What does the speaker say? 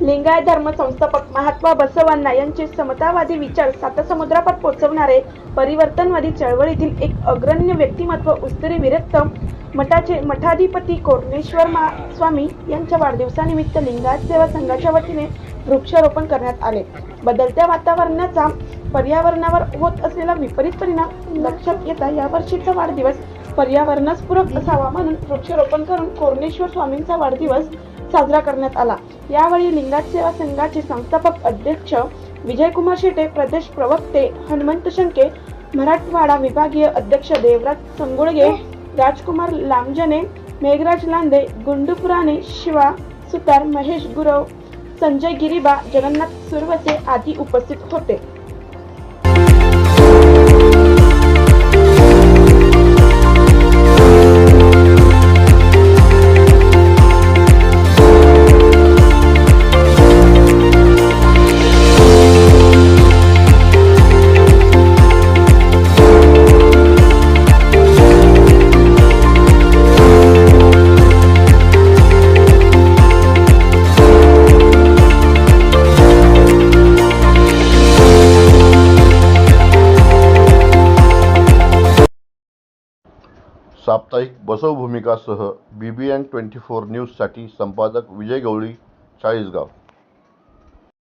लिंगायत धर्म संस्थापक महात्मा बसवण्णा यांचे समतावादी विचार सातसमुद्रापार पोहोचवणारे परिवर्तनवादी चळवळीतील एक अग्रण्य व्यक्तिमत्व उत्तरी विरक्त मठाचे मठाधिपती कोरणेश्वर स्वामी यांच्या वाढदिवसानिमित्त लिंगायत सेवा संघाच्या वतीने वृक्षारोपण करण्यात आले. बदलत्या वातावरणाचा पर्यावरणावर होत असलेला विपरीत परिणाम लक्षात येता यावर्षीचा वाढदिवस पर्यावरणपूरक असावा म्हणून वृक्षारोपण करून कोरणेश्वर स्वामींचा वाढदिवस साजरा करण्यात आला. यावेळी लिंगायत सेवा संघाचे संस्थापक अध्यक्ष विजयकुमार शेटे, प्रदेश प्रवक्ते हनुमंत शंके, मराठवाडा विभागीय अध्यक्ष देवराज संगुळगे, राजकुमार लांजने, मेघराज लांदे, गुंडू पुराणे, शिवा सुतार, महेश गुरव, संजय गिरिबा, जगन्नाथ सुरवसे आदी उपस्थित होते. साप्ताहिक बसव भूमिकासह BBN 24 न्यूजसाठी संपादक विजय गवळी, चाळीसगाव.